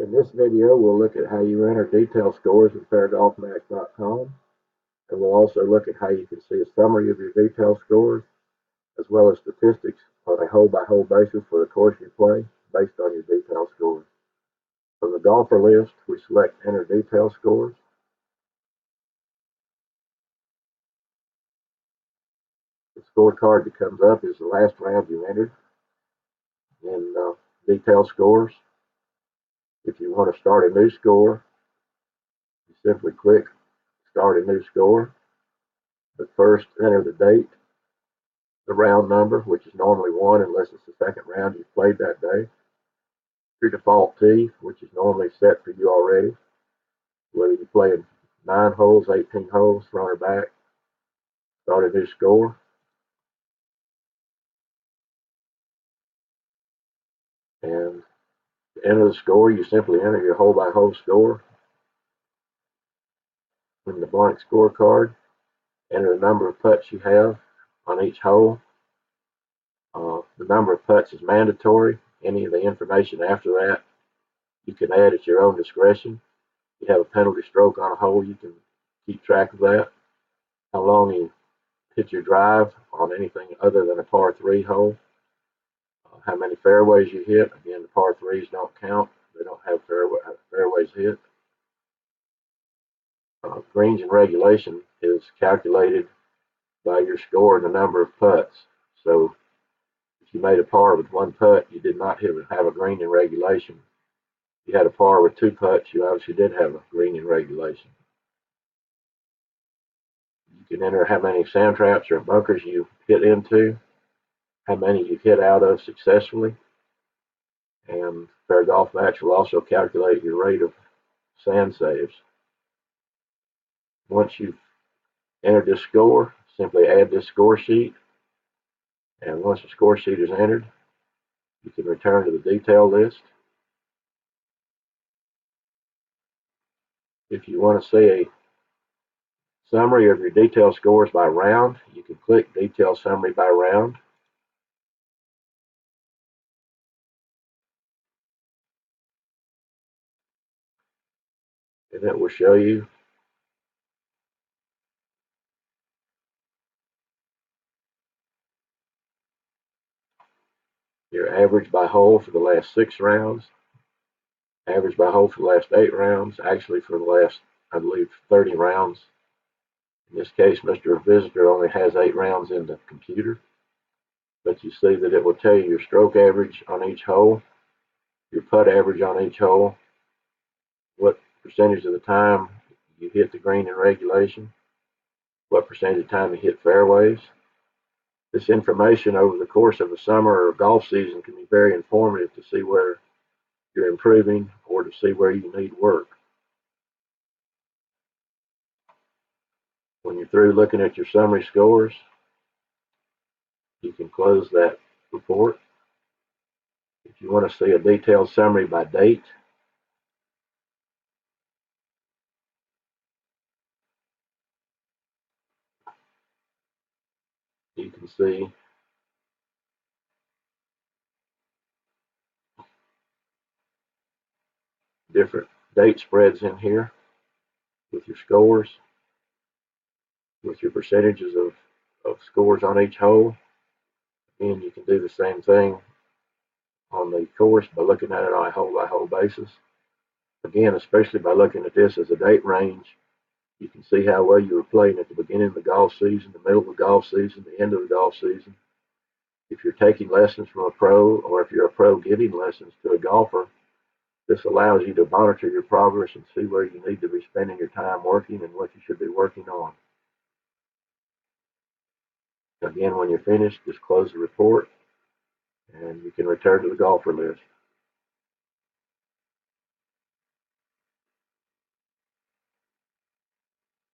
In this video, we'll look at how you enter detailed scores in fairgolfmatch.com, and we'll also look at how you can see a summary of your detailed scores, as well as statistics on a hole-by-hole basis for the course you play based on your detailed scores. From the golfer list, we select Enter Detailed Scores. The scorecard that comes up is the last round you entered in detailed scores. If you want to start a new score, you simply click Start a New Score, but first enter the date, the round number, which is normally 1 unless it's the second round you've played that day, your default tee, which is normally set for you already, whether you're playing 9 holes, 18 holes, front or back. Start a new score. And to enter the score, you simply enter your hole-by-hole score in the blank scorecard. Enter the number of putts you have on each hole. The number of putts is mandatory. Any of the information after that you can add at your own discretion. If you have a penalty stroke on a hole, you can keep track of that. How long you hit your drive on anything other than a par 3 hole. How many fairways you hit. Again, the par 3s don't count. They don't have fairways hit. Greens in regulation is calculated by your score and the number of putts. So if you made a par with 1 putt, you did not have a green in regulation. If you had a par with 2 putts, you obviously did have a green in regulation. You can enter how many sand traps or bunkers you hit into, how many you hit out of successfully, and Fair Golf Match will also calculate your rate of sand saves. Once you've entered this score, simply add this score sheet, and once the score sheet is entered, you can return to the detail list. If you want to see a summary of your detailed scores by round, you can click Detail Summary by Round. And it will show you your average by hole for the last 6 rounds, average by hole for the last 8 rounds, actually for the last, I believe, 30 rounds. In this case, Mr. Visitor only has 8 rounds in the computer, but you see that it will tell you your stroke average on each hole, your putt average on each hole, what percentage of the time you hit the green in regulation, what percentage of the time you hit fairways. This information over the course of a summer or golf season can be very informative to see where you're improving or to see where you need work. When you're through looking at your summary scores, you can close that report. If you want to see a detailed summary by date, you can see different date spreads in here with your scores, with your percentages of scores on each hole. And you can do the same thing on the course by looking at it on a hole-by-hole basis. Again, especially by looking at this as a date range, you can see how well you were playing at the beginning of the golf season, the middle of the golf season, the end of the golf season. If you're taking lessons from a pro, or if you're a pro giving lessons to a golfer, this allows you to monitor your progress and see where you need to be spending your time working and what you should be working on. Again, when you're finished, just close the report and you can return to the golfer list.